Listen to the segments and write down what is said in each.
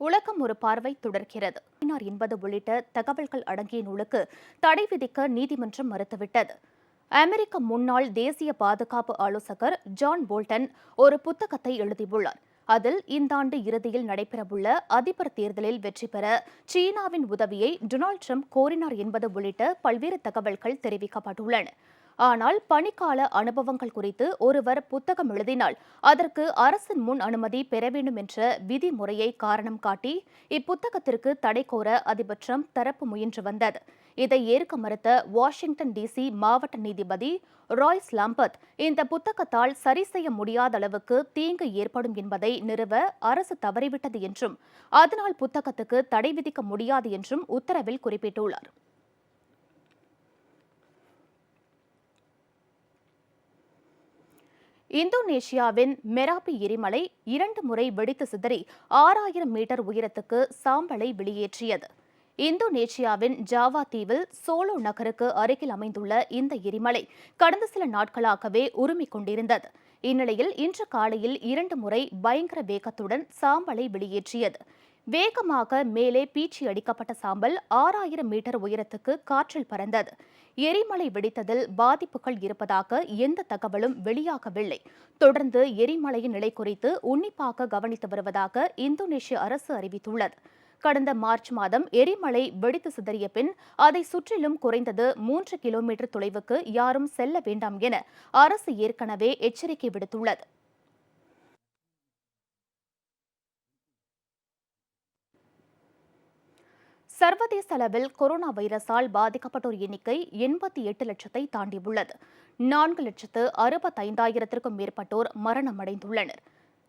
உலகம் ஒரு பார்வை தொடர்கிறது என்பது உள்ளிட்ட தகவல்கள் அடங்கிய நூலுக்கு தடை விதிக்க நீதிமன்றம் மறுத்துவிட்டது. அமெரிக்க முன்னாள் தேசிய பாதுகாப்பு ஆலோசகர் ஜான் போல்டன் ஒரு புத்தகத்தை எழுதியுள்ளார். அதில் இந்த ஆண்டு இறுதியில் நடைபெறவுள்ள அதிபர் தேர்தலில் வெற்றி பெற சீனாவின் உதவியை டொனால்டு டிரம்ப் கோரினார் என்பது உள்ளிட்ட பல்வேறு தகவல்கள் தெரிவிக்கப்பட்டுள்ளன. ஆனால் பணிக்கால அனுபவங்கள் குறித்து ஒருவர் புத்தகம் எழுதினால் அதற்கு அரசின் முன் அனுமதி பெற வேண்டும் என்ற விதிமுறையை காரணம் காட்டி இப்புத்தகத்திற்கு தடை கோர அதிபர் டிரம்ப் தரப்பு முயன்று வந்தது. இதை ஏற்க மறுத்த வாஷிங்டன் டிசி மாவட்ட நீதிபதி ராய்ஸ் லாம்பர்ட் இந்த புத்தகத்தால் சரி செய்ய முடியாத அளவுக்கு தீங்கு ஏற்படும் என்பதை நிறுவ அரசு தவறிவிட்டது என்றும் அதனால் புத்தகத்துக்கு தடை விதிக்க முடியாது என்றும் உத்தரவில் குறிப்பிட்டுள்ளார். இந்தோனேஷியாவின் மெராபி எரிமலை 2 முறை வெடித்து சிதறி 6000 மீட்டர் உயரத்துக்கு சாம்பலை வெளியேற்றியது. இந்தோனேஷியாவின் ஜாவா தீவில் சோலோ நகருக்கு அருகில் அமைந்துள்ள இந்த எரிமலை கடந்த சில நாட்களாகவே உருமிக் கொண்டிருந்தது. இந்நிலையில் இன்று காலையில் 2 முறை பயங்கர வேகத்துடன் சாம்பலை வெளியேற்றியது. வேகமாக மேலே பீச்சி அடிக்கப்பட்ட சாம்பல் 6000 மீட்டர் உயரத்துக்கு காற்றில் பறந்தது. எரிமலை வெடித்ததில் பாதிப்புகள் இருப்பதாக எந்த தகவலும் வெளியாகவில்லை. தொடர்ந்து எரிமலையின் நிலை குறித்து உன்னிப்பாக கவனித்து வருவதாக இந்தோனேஷிய அரசு அறிவித்துள்ளது. கடந்த மார்ச் மாதம் எரிமலை வெடித்து சிதறிய பின் அதை சுற்றிலும் குறைந்தது 3 கிலோமீட்டர் தொலைவுக்கு யாரும் செல்ல வேண்டாம் என அரசு ஏற்கனவே எச்சரிக்கை விடுத்துள்ளது. சர்வதேச அளவில் கொரோனா வைரஸால் பாதிக்கப்பட்டோர் எண்ணிக்கை 88 லட்சத்தை தாண்டியுள்ளது. 4,65,000க்கும் மேற்பட்டோர் மரணமடைந்துள்ளனர்.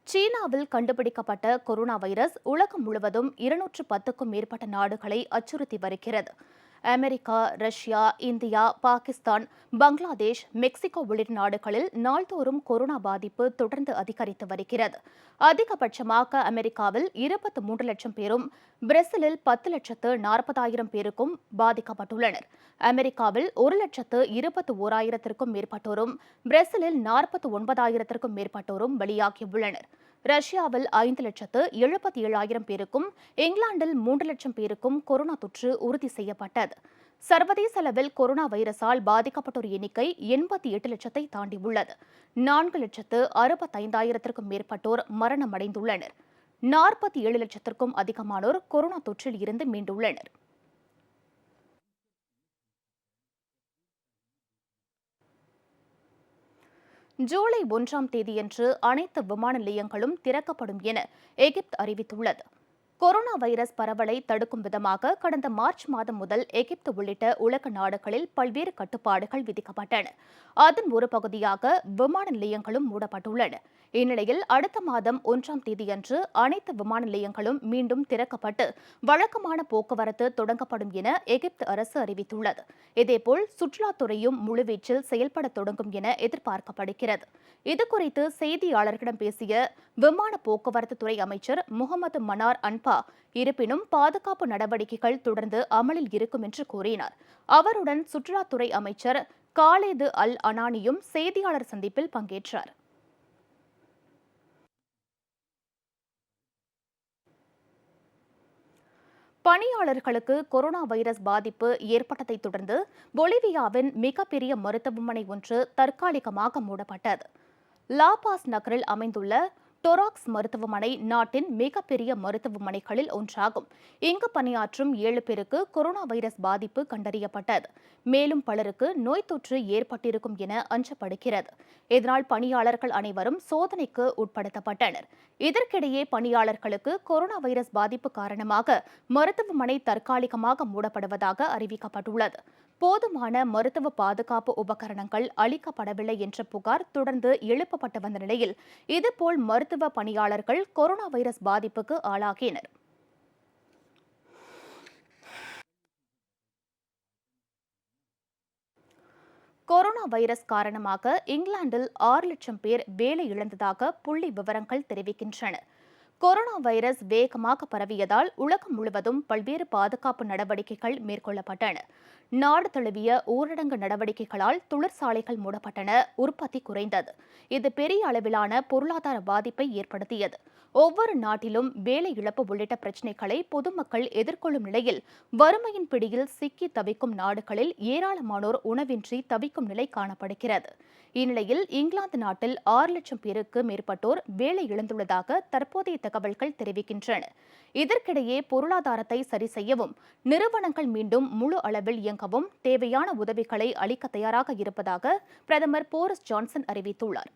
சீனாவில் கண்டுபிடிக்கப்பட்ட கொரோனா வைரஸ் உலகம் முழுவதும் 210க்கும் மேற்பட்ட நாடுகளை அச்சுறுத்தி வருகிறது. America, Russia, India, Pakistan, Bangladesh, Mexico உள்ளிட்ட நாடுகளில் நாள்தோறும் கொரோனா பாதிப்பு தொடர்ந்து அதிகரித்து வருகிறது. அதிகபட்சமாக அமெரிக்காவில் 23 லட்சம் பேரும், பிரேசிலில் 10,40,000 பேருக்கும் பாதிக்கப்பட்டுள்ளனர். அமெரிக்காவில் 1,21,000க்கும் மேற்பட்டோரும், பிரேசிலில் 49,000க்கும் மேற்பட்டோரும் பலியாகியுள்ளனர். ரஷ்யாவில் 5,77,000 பேருக்கும், இங்கிலாந்தில் 3 லட்சம் பேருக்கும் கொரோனா தொற்று உறுதி செய்யப்பட்டது. சர்வதேச அளவில் கொரோனா வைரஸால் பாதிக்கப்பட்டோர் எண்ணிக்கை 88 லட்சத்தை தாண்டியுள்ளது. 4,65,000க்கும் மேற்பட்டோர் மரணமடைந்துள்ளனர். 47 லட்சத்திற்கும் அதிகமானோர் கொரோனா தொற்றில் இருந்து மீண்டுள்ளனர். ஜூலை 1ஆம் தேதியன்று அனைத்து விமான நிலையங்களும் திறக்கப்படும் என எகிப்து அறிவித்துள்ளது. கொரோனா வைரஸ் பரவலை தடுக்கும் விதமாக கடந்த மார்ச் மாதம் முதல் எகிப்து உள்ளிட்ட உலக நாடுகளில் பல்வேறு கட்டுப்பாடுகள் விதிக்கப்பட்டன. அதன் ஒரு பகுதியாக விமான நிலையங்களும் மூடப்பட்டுள்ளன. இந்நிலையில் அடுத்த மாதம் 1ஆம் தேதியன்று அனைத்து விமான நிலையங்களும் மீண்டும் திறக்கப்பட்டு வழக்கமான போக்குவரத்து தொடங்கப்படும் என எகிப்து அரசு அறிவித்துள்ளது. இதேபோல் சுற்றுலாத்துறையும் முழுவீச்சில் செயல்பட தொடங்கும் என எதிர்பார்க்கப்படுகிறது. இதுகுறித்து செய்தியாளர்களிடம் பேசிய விமான போக்குவரத்து துறை அமைச்சர் முகமது மனார் அன்பா, இருப்பினும் பாதுகாப்பு நடவடிக்கைகள் தொடர்ந்து அமலில் இருக்கும் என்று கூறினார். அவருடன் சுற்றுலாத்துறை அமைச்சர் காலேது அல் அனானியும் செய்தியாளர் சந்திப்பில் பங்கேற்றார். பணியாளர்களுக்கு கொரோனா வைரஸ் பாதிப்பு ஏற்பட்டதை தொடர்ந்து பொலிவியாவின் மிகப்பெரிய மருத்துவமனை ஒன்று தற்காலிகமாக மூடப்பட்டது. லாபாஸ் நகரில் அமைந்துள்ள டொராக்ஸ் மருத்துவமனை நாட்டின் மிகப்பெரிய மருத்துவமனைகளில் ஒன்றாகும். இங்கு பணியாற்றும் 7 பேருக்கு கொரோனா வைரஸ் பாதிப்பு கண்டறியப்பட்டது. மேலும் பலருக்கு நோய் தொற்று ஏற்பட்டிருக்கும் என அஞ்சப்படுகிறது. இதனால் பணியாளர்கள் அனைவரும் சோதனைக்கு உட்படுத்தப்பட்டனர். இதற்கிடையே பணியாளர்களுக்கு கொரோனா வைரஸ் பாதிப்பு காரணமாக மருத்துவமனை தற்காலிகமாக மூடப்படுவதாக அறிவிக்கப்பட்டுள்ளது. போதுமான மருத்துவ பாதுகாப்பு உபகரணங்கள் அளிக்கப்படவில்லை என்ற புகார் தொடர்ந்து எழுப்பப்பட்டு வந்த நிலையில் இதுபோல் மருத்துவ பணியாளர்கள் கொரோனா வைரஸ் பாதிப்புக்கு ஆளாகினர். கொரோனா வைரஸ் காரணமாக இங்கிலாந்தில் 6 லட்சம் பேர் வேலை இழந்ததாக புள்ளி விவரங்கள் தெரிவிக்கின்றன. கொரோனா வைரஸ் வேகமாக பரவியதால் உலகம் முழுவதும் பல்வேறு பாதுகாப்பு நடவடிக்கைகள் மேற்கொள்ளப்பட்டன. நாடு தழுவிய ஊரடங்கு நடவடிக்கைகளால் தொழிற்சாலைகள் மூடப்பட்டன, உற்பத்தி குறைந்தது. இது பெரிய அளவிலான பொருளாதார பாதிப்பை ஏற்படுத்தியது. ஒவ்வொரு நாட்டிலும் வேலை இழப்பு உள்ளிட்ட பிரச்சினைகளை பொதுமக்கள் எதிர்கொள்ளும் நிலையில் வறுமையின் பிடியில் சிக்கி தவிக்கும் நாடுகளில் ஏராளமானோர் உணவின்றி தவிக்கும் நிலை காணப்படுகிறது. இந்நிலையில் இங்கிலாந்து நாட்டில் 6 லட்சம் பேருக்கு மேற்பட்டோர் வேலை இழந்துள்ளதாக தற்போதைய தகவல்கள் தெரிவிக்கின்றன. இதற்கிடையே பொருளாதாரத்தை சரி செய்யவும் நிறுவனங்கள் மீண்டும் முழு அளவில் இயங்கவும் தேவையான உதவிகளை அளிக்க தயாராக இருப்பதாக பிரதமர் போரிஸ் ஜான்சன் அறிவித்துள்ளார்.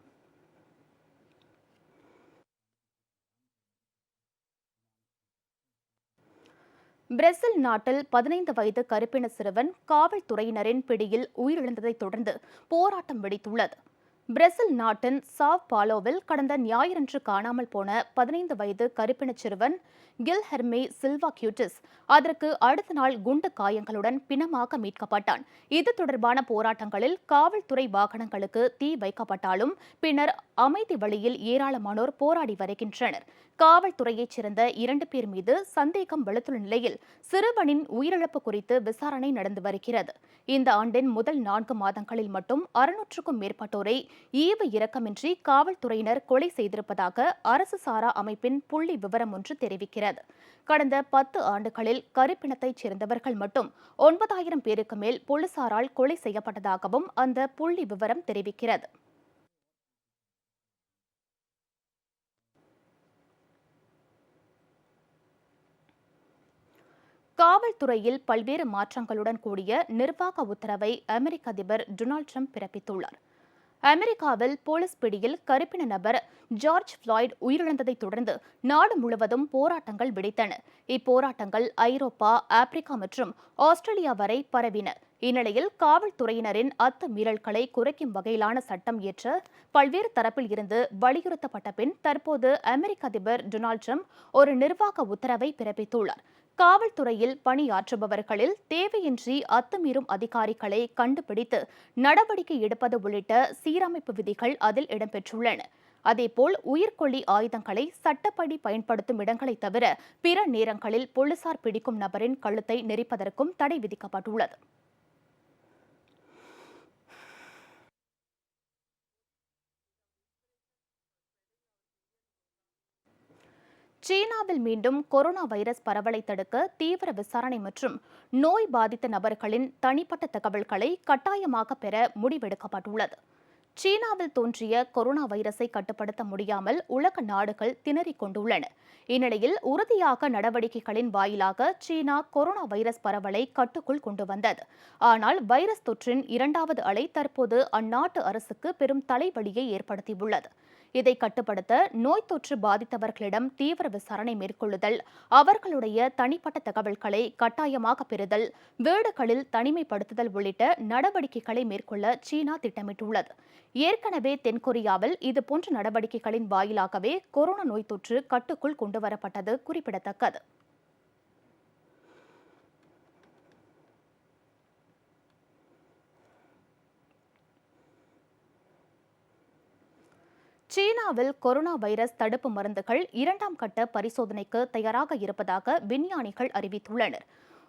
பிரேசில் நாட்டில் 15 வயது கருப்பின சிறுவன் காவல்துறையினரின் பிடியில் உயிரிழந்ததைத் தொடர்ந்து போராட்டம் வெடித்துள்ளது. பிரேசில் நாட்டின் சாவ் பாலோவில் கடந்த ஞாயிறன்று காணாமல் போன 15 வயது கருப்பின சிறுவன் கில்ஹெர்மே சில்வா கியூட்டிஸ் அதற்கு அடுத்த நாள் குண்டு காயங்களுடன் பிணமாக மீட்கப்பட்டான். இது தொடர்பான போராட்டங்களில் காவல்துறை வாகனங்களுக்கு தீ வைக்கப்பட்டாலும் பின்னர் அமைதி வழியில் ஏராளமானோர் போராடி வருகின்றனர். காவல்துறையைச் சேர்ந்த 2 பேர் மீது சந்தேகம் வலுத்துள்ள நிலையில் சிறுவனின் உயிரிழப்பு குறித்து விசாரணை நடந்து வருகிறது. இந்த ஆண்டின் முதல் 4 மாதங்களில் மட்டும் 600க்கும் மேற்பட்டோரை ஈவு இரக்கமின்றி காவல்துறையினர் கொலை செய்திருப்பதாக அரசு சாரா அமைப்பின் புள்ளி விவரம் ஒன்று தெரிவிக்கிறது. கடந்த 10 ஆண்டுகளில் கருப்பினத்தைச் சேர்ந்தவர்கள் மட்டும் 9000 பேருக்கு மேல் போலீசாரால் கொலை செய்யப்பட்டதாகவும் அந்த புள்ளி விவரம் தெரிவிக்கிறது. காவல்துறையில் பல்வேறு மாற்றங்களுடன் கூடிய நிர்வாக உத்தரவை அமெரிக்க அதிபர் டொனால்டு டிரம்ப் பிறப்பித்துள்ளார். அமெரிக்காவில் போலீஸ் பிடியில் கருப்பின நபர் ஜார்ஜ் ஃபிளாய்ட் உயிரிழந்ததைத் தொடர்ந்து நாடு முழுவதும் போராட்டங்கள் வெடித்தன. இப்போராட்டங்கள் ஐரோப்பா, ஆப்பிரிக்கா மற்றும் ஆஸ்திரேலியா வரை பரவின. இந்நிலையில் காவல்துறையினரின் அத்துமீறல்களை குறைக்கும் வகையிலான சட்டம் இயற்ற பல்வேறு தரப்பில் இருந்து வலியுறுத்தப்பட்ட பின் தற்போது அமெரிக்க அதிபர் டொனால்டு டிரம்ப் ஒரு நிர்வாக உத்தரவை பிறப்பித்துள்ளார். காவல்துறையில் பணியாற்றுபவர்களில் தேவையின்றி அத்துமீறும் அதிகாரிகளை கண்டுபிடித்து நடவடிக்கை எடுப்பது உள்ளிட்ட சீரமைப்பு விதிகள் அதில் இடம்பெற்றுள்ளன. அதேபோல் உயிர்கொல்லி ஆயுதங்களை சட்டப்படி பயன்படுத்தும் இடங்களை தவிர பிற நேரங்களில் போலீசார் பிடிக்கும் நபரின் கழுத்தை நெரிப்பதற்கும் தடை விதிக்கப்பட்டுள்ளது. சீனாவில் மீண்டும் கொரோனா வைரஸ் பரவலை தடுக்க தீவிர விசாரணை மற்றும் நோய் பாதித்த நபர்களின் தனிப்பட்ட தகவல்களை கட்டாயமாக பெற முடிவெடுக்கப்பட்டுள்ளது. சீனாவில் தோன்றிய கொரோனா வைரஸை கட்டுப்படுத்த முடியாமல் உலக நாடுகள் திணறிக் கொண்டுள்ளன. இந்நிலையில் உறுதியாக நடவடிக்கைகளின் வாயிலாக சீனா கொரோனா வைரஸ் பரவலை கட்டுக்குள் கொண்டு வந்தது. ஆனால் வைரஸ் தொற்றின் 2வது அலை தற்போது அந்நாட்டு அரசுக்கு பெரும் தலைவலியை ஏற்படுத்தியுள்ளது. இதை கட்டுப்படுத்த நோய் தொற்று பாதித்தவர்களிடம் தீவிர விசாரணை மேற்கொள்ளுதல், அவர்களுடைய தனிப்பட்ட தகவல்களை கட்டாயமாக பெறுதல், வீடுகளில் தனிமைப்படுத்துதல் உள்ளிட்ட நடவடிக்கைகளை மேற்கொள்ள சீனா திட்டமிட்டுள்ளது. ஏற்கனவே தென்கொரியாவில் இதுபோன்ற நடவடிக்கைகளின் வாயிலாகவே கொரோனா நோய் தொற்று கட்டுக்குள் கொண்டுவரப்பட்டது குறிப்பிடத்தக்கது. சீனாவில் கொரோனா வைரஸ் தடுப்பு மருந்துகள் 2ஆம் கட்ட பரிசோதனைக்கு தயாராக இருப்பதாக விஞ்ஞானிகள் அறிவித்துள்ளனர்.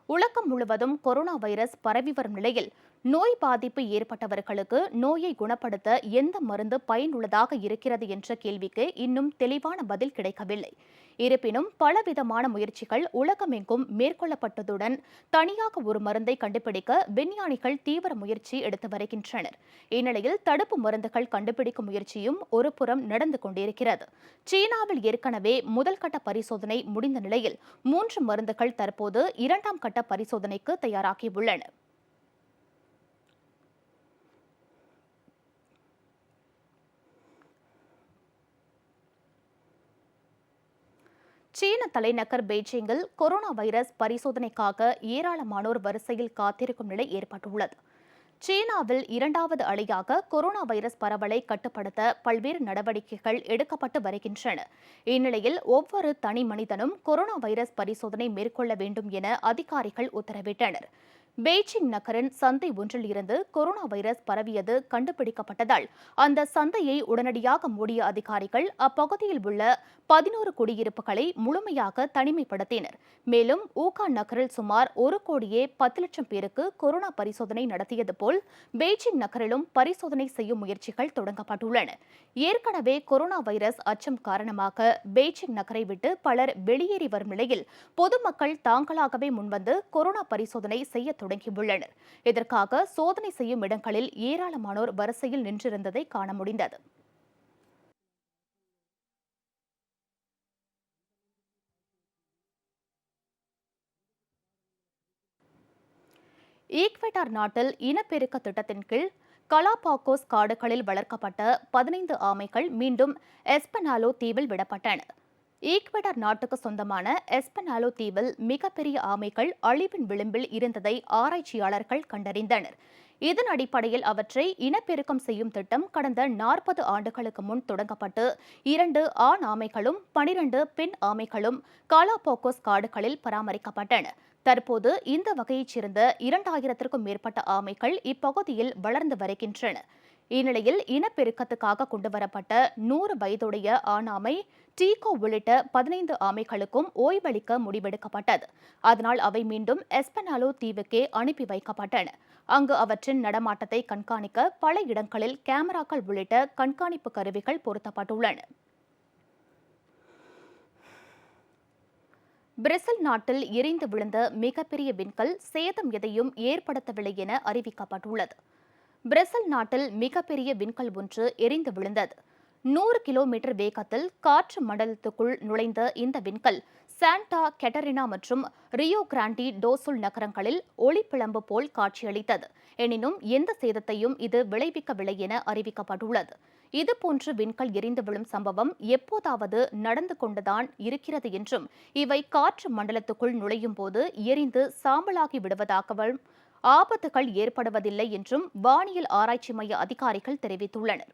உலகம் முழுவதும் கொரோனா வைரஸ் பரவி வரும் நிலையில் நோய் பாதிப்பு ஏற்பட்டவர்களுக்கு நோயை குணப்படுத்த எந்த மருந்து பயனுள்ளதாக இருக்கிறது என்ற கேள்விக்கு இன்னும் தெளிவான பதில் கிடைக்கவில்லை. இருப்பினும் பலவிதமான முயற்சிகள் உலகமெங்கும் மேற்கொள்ளப்பட்டதுடன் தனியாக ஒரு மருந்தை கண்டுபிடிக்க விஞ்ஞானிகள் தீவிர முயற்சி எடுத்து வருகின்றனர். இந்நிலையில் தடுப்பு மருந்துகள் கண்டுபிடிக்கும் முயற்சியும் ஒரு புறம் நடந்து கொண்டிருக்கிறது. சீனாவில் ஏற்கனவே முதல் கட்ட பரிசோதனை முடிந்த நிலையில் 3 மருந்துகள் தற்போது 2ஆம் கட்ட பரிசோதனைக்கு தயாராகியுள்ளன. சீன தலைநகர் பெய்ஜிங்கில் கொரோனா வைரஸ் பரிசோதனைக்காக ஏராளமானோர் வரிசையில் காத்திருக்கும் நிலை ஏற்பட்டுள்ளது. சீனாவில் 2வது அலையாக கொரோனா வைரஸ் பரவலை கட்டுப்படுத்த பல்வேறு நடவடிக்கைகள் எடுக்கப்பட்டு வருகின்றன. இந்நிலையில் ஒவ்வொரு தனி மனிதனும் கொரோனா வைரஸ் பரிசோதனை மேற்கொள்ள வேண்டும் என அதிகாரிகள் உத்தரவிட்டனர். பெய்ஜிங் நகரின் சந்தை ஒன்றில் இருந்து கொரோனா வைரஸ் பரவியது கண்டுபிடிக்கப்பட்டதால் அந்த சந்தையை உடனடியாக மூடிய அதிகாரிகள் அப்பகுதியில் உள்ள 11 குடியிருப்புகளை முழுமையாக தனிமைப்படுத்தினர். மேலும் ஊகான் நகரில் சுமார் 1,10,00,000 பேருக்கு கொரோனா பரிசோதனை நடத்தியது போல் பெய்ஜிங் நகரிலும் பரிசோதனை செய்யும் முயற்சிகள் தொடங்கப்பட்டுள்ளன. ஏற்கனவே கொரோனா வைரஸ் அச்சம் காரணமாக பெய்ஜிங் நகரை விட்டு பலர் வெளியேறி வரும் நிலையில் பொதுமக்கள் தாங்களாகவே முன்வந்து கொரோனா பரிசோதனை செய்ய தொடங்கியுள்ளனர். இதற்காக சோதனை செய்யும் இடங்களில் ஏராளமானோர் வரிசையில் நின்றிருந்ததை காண முடிந்தது. ஈக்வெடார் நாட்டில் இனப்பெருக்க திட்டத்தின் கீழ் கலாபாகோஸ் காடுகளில் வளர்க்கப்பட்ட 15 ஆமைகள் மீண்டும் எஸ்பனாலோ தீவில் விடப்பட்டன. ஈக்வெடார் நாட்டுக்கு சொந்தமான எஸ்பனாலோ தீவில் மிகப்பெரிய ஆமைகள் அழிவின் விளிம்பில் இருந்ததை ஆராய்ச்சியாளர்கள் கண்டறிந்தனர். இதன் அடிப்படையில் அவற்றை இனப்பெருக்கம் செய்யும் திட்டம் கடந்த 40 ஆண்டுகளுக்கு முன் தொடங்கப்பட்டு 2 ஆண் ஆமைகளும் 12 பெண் ஆமைகளும் காலாபாகோஸ் காடுகளில் பராமரிக்கப்பட்டன. தற்போது இந்த வகையைச் சேர்ந்த 2000க்கும் மேற்பட்ட ஆமைகள் இப்பகுதியில் வளர்ந்து வருகின்றன. இந்நிலையில் இனப்பெருக்கத்துக்காக கொண்டுவரப்பட்ட 100 வயதுடைய ஆணாமை டீகோ உள்ளிட்ட 15 ஆமைகளுக்கும் ஓய்வளிக்க முடிவெடுக்கப்பட்டது. அதனால் அவை மீண்டும் எஸ்பனாலோ தீவுக்கே அனுப்பி வைக்கப்பட்டன. அங்கு அவற்றின் நடமாட்டத்தை கண்காணிக்க பல இடங்களில் கேமராக்கள் உள்ளிட்ட கண்காணிப்பு கருவிகள் பொருத்தப்பட்டுள்ளன. பிரேசில் நாட்டில் எரிந்து விழுந்த மிகப்பெரிய விண்கல் சேதம் எதையும் ஏற்படுத்தவில்லை என அறிவிக்கப்பட்டுள்ளது. பிரேசில் நாட்டில் மிகப்பெரிய விண்கல் ஒன்று எரிந்து விழுந்தது. 100 கிலோமீட்டர் வேகத்தில் காற்று மண்டலத்துக்குள் நுழைந்த இந்த விண்கல் சாண்டா கேட்டரினா மற்றும் ரியோ கிராண்டி டோ சுல் நகரங்களில் ஒளிப்பிழம்பு போல் காட்சியளித்தது. எனினும் எந்த சேதத்தையும் இது விளைவிக்கவில்லை என அறிவிக்கப்பட்டுள்ளது. இதுபோன்று விண்கல் எரிந்து விழும் சம்பவம் எப்போதாவது நடந்து கொண்டுதான் இருக்கிறது என்றும் இவை காற்று மண்டலத்துக்குள் நுழையும் போது எரிந்து சாம்பலாகி விடுவதாகவும் ஆபத்துகள் ஏற்படுவதில்லை என்றும் வானியல் ஆராய்ச்சி மைய அதிகாரிகள் தெரிவித்துள்ளனர்.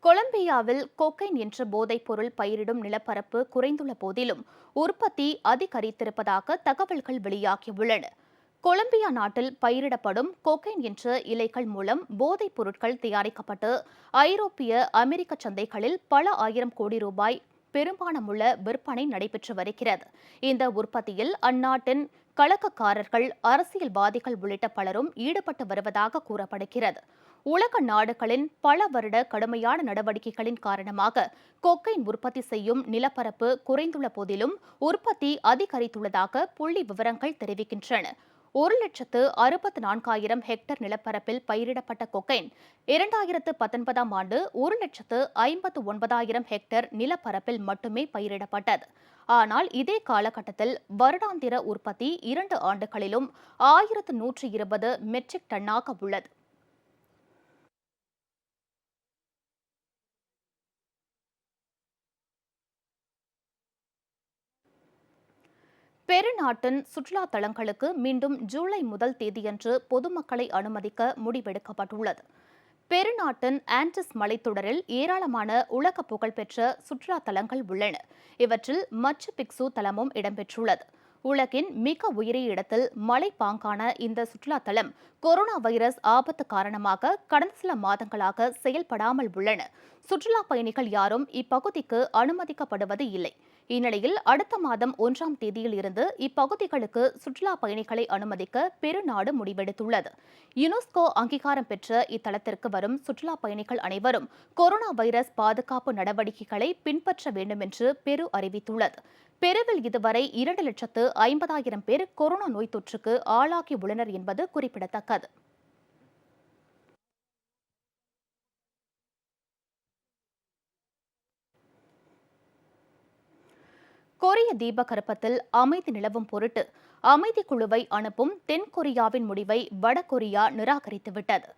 கொலம்பியாவில் கொக்கைன் என்ற போதைப் பொருள் பயிரிடும் நிலப்பரப்பு குறைந்துள்ள போதிலும் உற்பத்தி அதிகரித்திருப்பதாக தகவல்கள் வெளியாகியுள்ளன. கொலம்பியா நாட்டில் பயிரிடப்படும் கொக்கைன் என்ற இலைகள் மூலம் போதைப் பொருட்கள் தயாரிக்கப்பட்டு ஐரோப்பிய அமெரிக்க சந்தைகளில் பல ஆயிரம் கோடி ரூபாய் பெரும்பான்முள்ள விற்பனை நடைபெற்று வருகிறது. இந்த உற்பத்தியில் அந்நாட்டின் கலக்கக்காரர்கள், அரசியல்வாதிகள் உள்ளிட்ட பலரும் ஈடுபட்டு வருவதாக கூறப்படுகிறது. உலக நாடுகளின் பல வருட கடுமையான நடவடிக்கைகளின் காரணமாக கொக்கைன் உற்பத்தி செய்யும் நிலப்பரப்பு குறைந்துள்ள போதிலும் உற்பத்தி அதிகரித்துள்ளதாக புள்ளி விவரங்கள் தெரிவிக்கின்றன. 1,64,000 ஹெக்டேர் நிலப்பரப்பில் பயிரிடப்பட்ட கொக்கைன் 2019ஆம் ஆண்டு 1,59,000 ஹெக்டேர் நிலப்பரப்பில் மட்டுமே பயிரிடப்பட்டது. ஆனால் இதே காலகட்டத்தில் வருடாந்திர உற்பத்தி 2 ஆண்டுகளிலும் 1,120 மெட்ரிக் டன்னாக உள்ளது. பெருநாட்டின் சுற்றுலா தலங்களுக்கு மீண்டும் ஜூலை 1 தேதியன்று பொதுமக்களை அனுமதிக்க முடிவெடுக்கப்பட்டுள்ளது. பெருநாட்டின் ஆண்டஸ் மலைத்தொடரில் ஏராளமான உலக புகழ்பெற்ற சுற்றுலா தலங்கள் உள்ளன. இவற்றில் மச்சு பிக்சு தலமும் இடம்பெற்றுள்ளது. உலகின் மிக உயரிய இடத்தில் மலைப்பாங்கான இந்த சுற்றுலா தலம் கொரோனா வைரஸ் ஆபத்து காரணமாக கடந்த சில மாதங்களாக செயல்படாமல் உள்ளன. சுற்றுலா பயணிகள் யாரும் இப்பகுதிக்கு அனுமதிக்கப்படுவது இல்லை. இந்நிலையில் அடுத்த மாதம் 1ஆம் தேதியில் இருந்து இப்பகுதிகளுக்கு சுற்றுலா பயணிகளை அனுமதிக்க பெருநாடு முடிவெடுத்துள்ளது. யுனெஸ்கோ அங்கீகாரம் பெற்ற இத்தலத்திற்கு வரும் சுற்றுலா பயணிகள் அனைவரும் கொரோனா வைரஸ் பாதுகாப்பு நடவடிக்கைகளை பின்பற்ற வேண்டும் என்று பெரு அறிவித்துள்ளது. பெருவில் இதுவரை 2,50,000 பேர் கொரோனா நோய் தொற்றுக்கு ஆளாகியுள்ளனர் என்பது குறிப்பிடத்தக்கது. கொரிய தீபகற்பத்தில் அமைதி நிலவும் பொருட்டு அமைதி குழுவை அனுப்பும் தென்கொரியாவின் முடிவை வடகொரியா நிராகரித்துவிட்டது.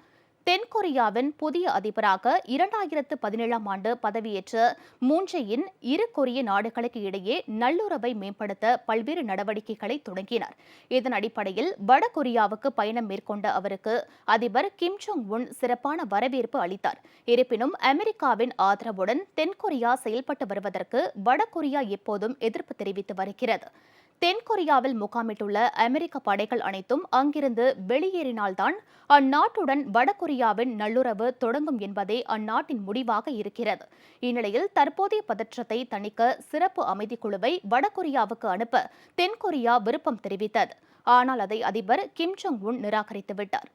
தென்கொரியாவின் புதிய அதிபராக 2017ஆம் ஆண்டு பதவியேற்ற மூன் ஜே-இன் இரு கொரிய நாடுகளுக்கு இடையே நல்லுறவை மேம்படுத்த பல்வேறு நடவடிக்கைகளை தொடங்கினார். இதன் அடிப்படையில் வடகொரியாவுக்கு பயணம் மேற்கொண்ட அவருக்கு அதிபர் கிம் ஜோங் உன் சிறப்பான வரவேற்பு அளித்தார். இருப்பினும் அமெரிக்காவின் ஆதரவுடன் தென்கொரியா செயல்பட்டு வருவதற்கு வடகொரியா எப்போதும் எதிர்ப்பு தெரிவித்து வருகிறது. தென்கொரியாவில் முகாமிட்டுள்ள அமெரிக்க படைகள் அனைத்தும் அங்கிருந்து வெளியேறினால்தான் அந்நாட்டுடன் வடகொரியாவின் நல்லுறவு தொடங்கும் என்பதே அந்நாட்டின் முடிவாக இருக்கிறது. இந்நிலையில் தற்போதைய பதற்றத்தை தணிக்க சிறப்பு அமைதிக்குழுவை வடகொரியாவுக்கு அனுப்ப தென்கொரியா விருப்பம் தெரிவித்தது. ஆனால் அதை அதிபர் கிம் ஜோங் உன் நிராகரித்துவிட்டார்.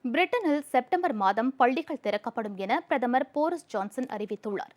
பிரிட்டனில் செப்டம்பர் மாதம் பள்ளிகள் திறக்கப்படும் என பிரதமர் போரிஸ் ஜான்சன் அறிவித்துள்ளார்.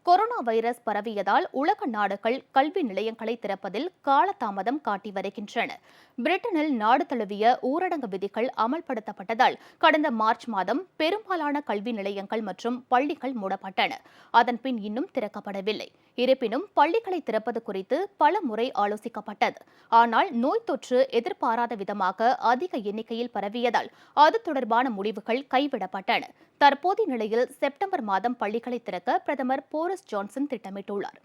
கொரோனா வைரஸ் பரவியதால் உலக நாடுகள் கல்வி நிலையங்களை திறப்பதில் காலதாமதம் காட்டி வருகின்றன. பிரிட்டனில் நாடு தழுவிய ஊரடங்கு விதிகள் அமல்படுத்தப்பட்டதால் கடந்த மார்ச் மாதம் பெரும்பாலான கல்வி நிலையங்கள் மற்றும் பள்ளிகள் மூடப்பட்டன. அதன்பின் இன்னும் திறக்கப்படவில்லை. இருப்பினும் பள்ளிகளை திறப்பது குறித்து பல முறை ஆலோசிக்கப்பட்டது. ஆனால் நோய் தொற்று எதிர்பாராத விதமாக அதிக எண்ணிக்கையில் பரவியதால் அது தொடர்பான முடிவுகள் கைவிடப்பட்டன. தற்போதைய நிலையில் செப்டம்பர் மாதம் பள்ளிகளை திறக்க பிரதமர் போரிஸ் ஜான்சன் திட்டமிட்டுள்ளார்.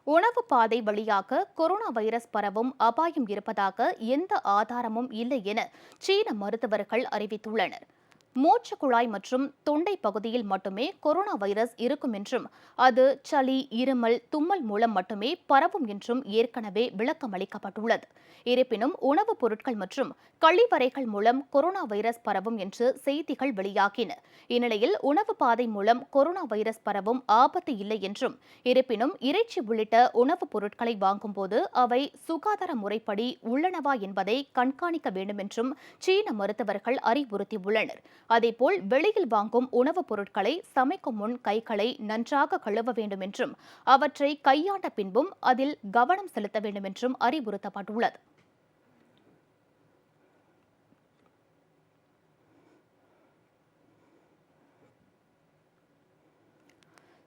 உணவு பாதை வழியாக கொரோனா வைரஸ் பரவும் அபாயம் இருப்பதாக எந்த ஆதாரமும் இல்லை என சீன மருத்துவர்கள் அறிவித்துள்ளனர். மூச்சு குழாய் மற்றும் தொண்டை பகுதியில் மட்டுமே கொரோனா வைரஸ் இருக்கும் என்றும் அது சளி, இருமல், தும்மல் மூலம் மட்டுமே பரவும் என்றும் ஏற்கனவே விளக்கம் அளிக்கப்பட்டுள்ளது. இருப்பினும் உணவுப் பொருட்கள் மற்றும் கழிவறைகள் மூலம் கொரோனா வைரஸ் பரவும் என்று செய்திகள் வெளியாகின. இந்நிலையில் உணவு பாதை மூலம் கொரோனா வைரஸ் பரவும் ஆபத்து இல்லை என்றும், இருப்பினும் இறைச்சி உள்ளிட்ட உணவுப் பொருட்களை வாங்கும்போது அவை சுகாதார முறைப்படி உள்ளனவா என்பதை கண்காணிக்க வேண்டும் என்றும் சீன மருத்துவர்கள் அறிவுறுத்தியுள்ளனர். அதேபோல் வெளியில் வாங்கும் உணவுப் பொருட்களை சமைக்கும் முன் கைகளை நன்றாக கழுவ வேண்டும் என்றும் அவற்றை கையாண்ட பின்பும் அதில் கவனம் செலுத்த வேண்டும் என்றும் அறிவுறுத்தப்பட்டுள்ளது.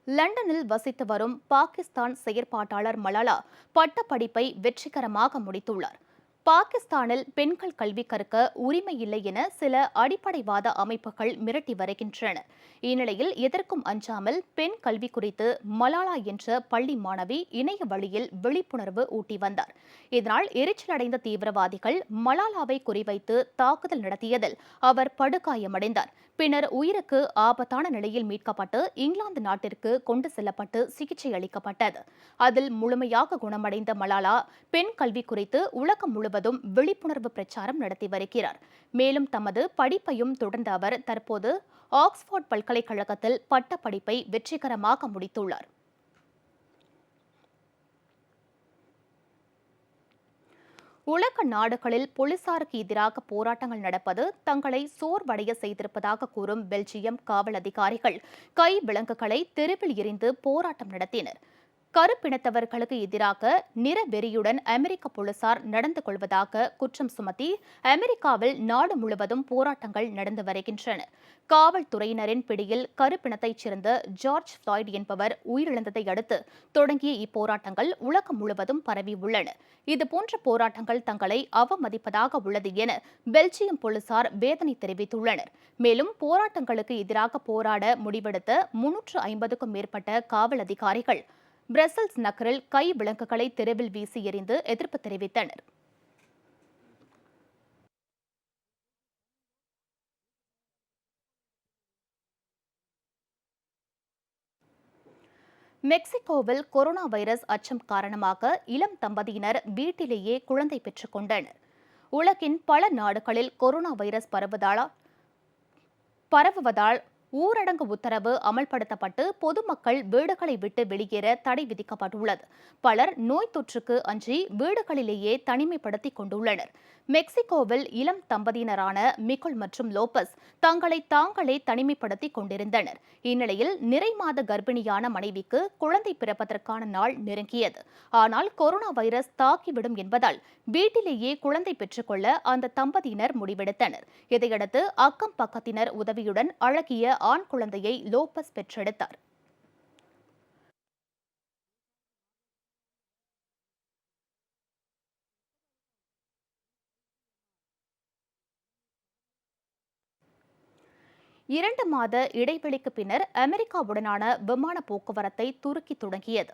லண்டனில் வசித்து வரும் பாகிஸ்தான் செயற்பாட்டாளர் மலாலா பட்டப்படிப்பை வெற்றிகரமாக முடித்துள்ளார். பாகிஸ்தானில் பெண்கள் கல்வி கற்க உரிமை இல்லை என சில அடிப்படைவாத அமைப்புகள் மிரட்டி வருகின்றன. இந்நிலையில் எதற்கும் அஞ்சாமல் பெண் கல்வி குறித்து மலாலா என்ற பள்ளி மாணவி இணைய வழியில் விழிப்புணர்வு ஊட்டி வந்தார். இதனால் எரிச்சலடைந்த தீவிரவாதிகள் மலாலாவை குறிவைத்து தாக்குதல் நடத்தியதில் அவர் படுகாயமடைந்தார். பின்னர் உயிருக்கு ஆபத்தான நிலையில் மீட்கப்பட்டு இங்கிலாந்து நாட்டிற்கு கொண்டு செல்லப்பட்டு சிகிச்சை அளிக்கப்பட்டது. அதில் முழுமையாக குணமடைந்த மலாலா பெண் கல்வி குறித்து உலகம் முழுவதும் விழிப்புணர்வு பிரச்சாரம் நடத்தி வருகிறார். மேலும் தமது படிப்பையும் தொடர்ந்த அவர் தற்போது ஆக்ஸ்போர்ட் பல்கலைக்கழகத்தில் பட்டப்படிப்பை வெற்றிகரமாக முடித்துள்ளார். உலக நாடுகளில் போலீசாருக்கு எதிராக போராட்டங்கள் நடப்பது தங்களை சோர்வடைய செய்திருப்பதாக கூறும் பெல்ஜியம் காவல் அதிகாரிகள் கை விலங்குகளை தெருவில் எறிந்து போராட்டம் நடத்தினர். கருப்பினத்தவர்களுக்கு எதிராக நிறவெறியுடன் அமெரிக்க போலீசார் நடந்து கொள்வதாக குற்றம் சுமத்தி அமெரிக்காவில் நாடு முழுவதும் போராட்டங்கள் நடந்து வருகின்றன. காவல்துறையினரின் பிடியில் கருப்பினத்தைச் சேர்ந்த ஜார்ஜ் ஃபிளாய்ட் என்பவர் உயிரிழந்ததை அடுத்து தொடங்கிய இப்போராட்டங்கள் உலகம் முழுவதும் பரவியுள்ளன. இதுபோன்ற போராட்டங்கள் தங்களை அவமதிப்பதாக உள்ளது என பெல்ஜியம் போலீசார் வேதனை தெரிவித்துள்ளனர். மேலும் போராட்டங்களுக்கு எதிராக போராட முடிவெடுத்த 350க்கும் மேற்பட்ட காவல் அதிகாரிகள் பிரசல்ஸ் நகரில் கை விலங்குகளை தெருவில் வீசி எறிந்து எதிர்ப்பு தெரிவித்தனர். மெக்சிகோவில் கொரோனா வைரஸ் அச்சம் காரணமாக இளம் தம்பதியினர் வீட்டிலேயே குழந்தை பெற்றுக் கொண்டனர். உலகின் பல நாடுகளில் கொரோனா வைரஸ் பரவுவதால் ஊரடங்கு உத்தரவு அமல்படுத்தப்பட்டு பொதுமக்கள் வீடுகளை விட்டு வெளியேற தடை விதிக்கப்பட்டுள்ளது. பலர் நோய் தொற்றுக்கு அஞ்சி வீடுகளிலேயே தனிமைப்படுத்திக் கொண்டுள்ளனர். மெக்சிகோவில் இளம் தம்பதியினரான மிகுல் மற்றும் லோபஸ் தங்களை தாங்களே தனிமைப்படுத்திக் கொண்டிருந்தனர். இந்நிலையில் நிறைமாத கர்ப்பிணியான மனைவிக்கு குழந்தை பிறப்பதற்கான நாள் நெருங்கியது. ஆனால் கொரோனா வைரஸ் தாக்கிவிடும் என்பதால் வீட்டிலேயே குழந்தை பெற்றுக்கொள்ள அந்த தம்பதியினர் முடிவெடுத்தனர். இதையடுத்து அக்கம் பக்கத்தினர் உதவியுடன் அழகிய ஆண் குழந்தையை லோபஸ் பெற்றெடுத்தார். இரண்டு மாத இடைவெளிக்கு பின்னர் அமெரிக்காவுடனான விமான போக்குவரத்தை துருக்கி தொடங்கியது.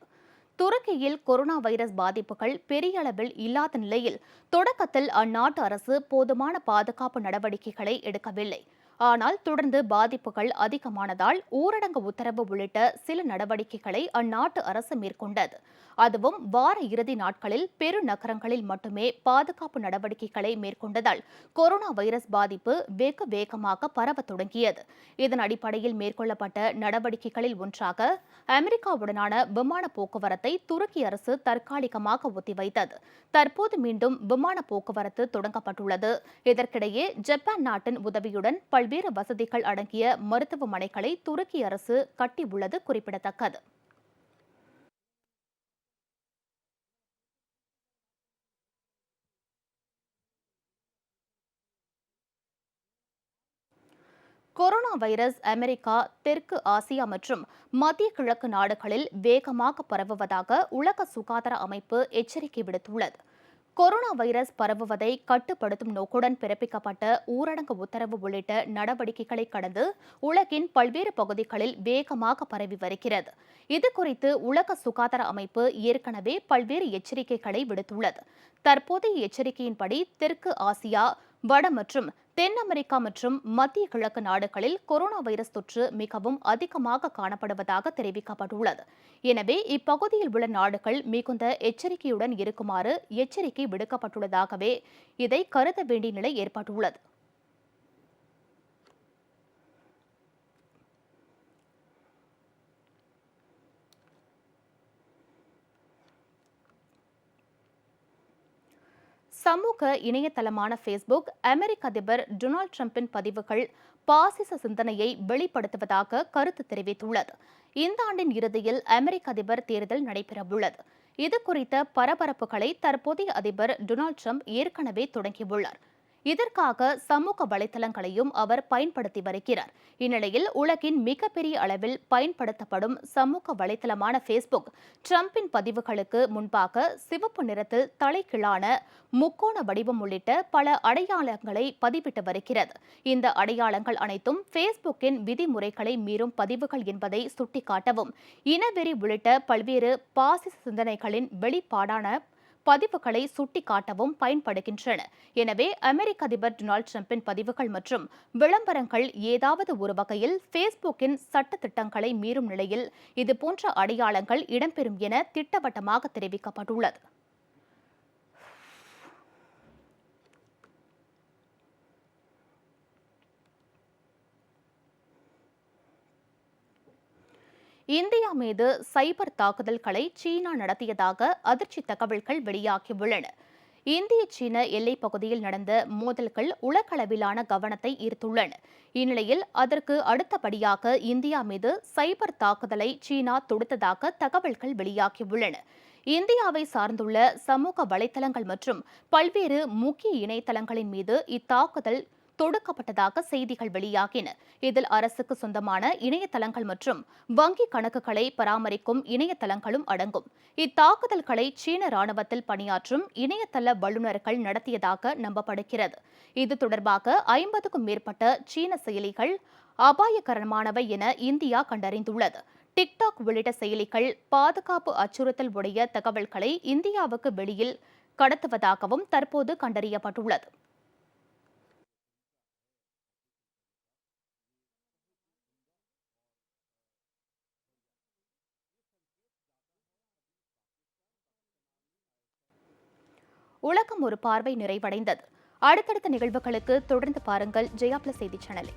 துருக்கியில் கொரோனா வைரஸ் பாதிப்புகள் பெரிய அளவில் இல்லாத நிலையில் தொடக்கத்தில் அந்நாட்டு அரசு போதுமான பாதுகாப்பு நடவடிக்கைகளை எடுக்கவில்லை. ஆனால் தொடர்ந்து பாதிப்புகள் அதிகமானதால் ஊரடங்கு உத்தரவு உள்ளிட்ட சில நடவடிக்கைகளை அந்நாட்டு அரசு மேற்கொண்டது. அதுவும் வார இறுதி நாட்களில் பெருநகரங்களில் மட்டுமே பாதுகாப்பு நடவடிக்கைகளை மேற்கொண்டதால் கொரோனா வைரஸ் பாதிப்பு வெகு வேகமாக பரவத் தொடங்கியது. இதன் அடிப்படையில் மேற்கொள்ளப்பட்ட நடவடிக்கைகளில் ஒன்றாக அமெரிக்காவுடனான விமான போக்குவரத்தை துருக்கி அரசு தற்காலிகமாக ஒத்திவைத்தது. தற்போது மீண்டும் விமான போக்குவரத்து தொடங்கப்பட்டுள்ளது. இதற்கிடையே ஜப்பான் நாட்டின் உதவியுடன் பல்வேறு வசதிகள் அடங்கிய மருத்துவமனைகளை துருக்கி அரசு கட்டியுள்ளது குறிப்பிடத்தக்கது. கொரோனா வைரஸ் அமெரிக்கா, தெற்கு ஆசியா மற்றும் மத்திய கிழக்கு நாடுகளில் வேகமாக பரவுவதாக உலக சுகாதார அமைப்பு எச்சரிக்கை விடுத்துள்ளது. கொரோனா வைரஸ் பரவுவதை கட்டுப்படுத்தும் நோக்குடன் பிறப்பிக்கப்பட்ட ஊரடங்கு உத்தரவு உள்ளிட்ட நடவடிக்கைகளை கடந்து உலகின் பல்வேறு பகுதிகளில் வேகமாக பரவி வருகிறது. இதுகுறித்து உலக சுகாதார அமைப்பு ஏற்கனவே பல்வேறு எச்சரிக்கைகளை விடுத்துள்ளது. தற்போதைய எச்சரிக்கையின்படி தெற்கு ஆசியா, வட மற்றும் தென் அமெரிக்கா மற்றும் மத்திய கிழக்கு நாடுகளில் கொரோனா வைரஸ் தொற்று மிகவும் அதிகமாக காணப்படுவதாக தெரிவிக்கப்பட்டுள்ளது. எனவே இப்பகுதியில் உள்ள நாடுகள் மிகுந்த எச்சரிக்கையுடன் இருக்குமாறு எச்சரிக்கை விடுக்கப்பட்டுள்ளதாகவே இதை கருத வேண்டிய நிலை ஏற்பட்டுள்ளது. சமூக இணையதளமான ஃபேஸ்புக் அமெரிக்க அதிபர் டொனால்டு டிரம்பின் பதிவுகள் பாசிச சிந்தனையை வெளிப்படுத்துவதாக கருத்து தெரிவித்துள்ளது. இந்த ஆண்டின் இறுதியில் அமெரிக்க அதிபர் தேர்தல் நடைபெறவுள்ளது. இதுகுறித்த பரபரப்புகளை தற்போதைய அதிபர் டொனால்டு டிரம்ப் ஏற்கனவே தொடங்கியுள்ளார். இதற்காக சமூக வலைதளங்களையும் அவர் பயன்படுத்தி வருகிறார். இந்நிலையில் உலகின் மிகப்பெரிய அளவில் பயன்படுத்தப்படும் சமூக வலைதளமான ஃபேஸ்புக் டிரம்பின் பதிவுகளுக்கு முன்பாக சிவப்பு நிறத்தில் தலைகீழான முக்கோண வடிவம் உள்ளிட்ட பல அடையாளங்களை பதிவிட்டு வருகிறது. இந்த அடையாளங்கள் அனைத்தும் ஃபேஸ்புக்கின் விதிமுறைகளை மீறும் பதிவுகள் என்பதை சுட்டிக்காட்டவும் இனவெறி உள்ளிட்ட பல்வேறு பாசிச சிந்தனைகளின் வெளிப்பாடான பதிவுகளை சுட்டிக்காட்டவும் பயன்படுகின்றன. எனவே அமெரிக்க அதிபர் டொனால்டு டிரம்பின் பதிவுகள் மற்றும் விளம்பரங்கள் ஏதாவது ஒரு வகையில் ஃபேஸ்புக்கின் சட்டத்திட்டங்களை மீறும் நிலையில் இதுபோன்ற அடையாளங்கள் இடம்பெறும் என திட்டவட்டமாக தெரிவிக்கப்பட்டுள்ளது. இந்தியா மீது சைபர் தாக்குதல்களை சீனா நடத்தியதாக அதிர்ச்சி தகவல்கள் வெளியாகியுள்ளன. இந்திய சீன எல்லைப் பகுதியில் நடந்த மோதல்கள் உலகளவிலான கவனத்தை ஈர்த்துள்ளன. இந்நிலையில் அதற்கு அடுத்தபடியாக இந்தியா மீது சைபர் தாக்குதலை சீனா தொடுத்ததாக தகவல்கள் வெளியாகியுள்ளன. இந்தியாவை சார்ந்துள்ள சமூக வலைதளங்கள் மற்றும் பல்வேறு முக்கிய இணையதளங்களின் மீது இத்தாக்குதல் தொடுக்கப்பட்டதாக செய்திகள் வெளியாகின. இதில் அரசுக்கு சொந்தமான இணையதளங்கள் மற்றும் வங்கி கணக்குகளை பராமரிக்கும் இணையதளங்களும் அடங்கும். இத்தாக்குதல்களை சீன ராணுவத்தில் பணியாற்றும் இணையதள வல்லுநர்கள் நடத்தியதாக நம்பப்படுகிறது. இது தொடர்பாக 50க்கும் மேற்பட்ட சீன செயலிகள் அபாயகரமானவை என இந்தியா கண்டறிந்துள்ளது. டிக்டாக் உள்ளிட்ட செயலிகள் பாதுகாப்பு அச்சுறுத்தல் உடைய தகவல்களை இந்தியாவுக்கு வெளியில் கடத்துவதாகவும் தற்போது கண்டறியப்பட்டுள்ளது. உலகம் ஒரு பார்வை நிறைவடைந்தது. அடுத்தடுத்த நிகழ்வுகளுக்கு தொடர்ந்து பாருங்கள் ஜெயா பிளஸ் செய்தி சேனலை.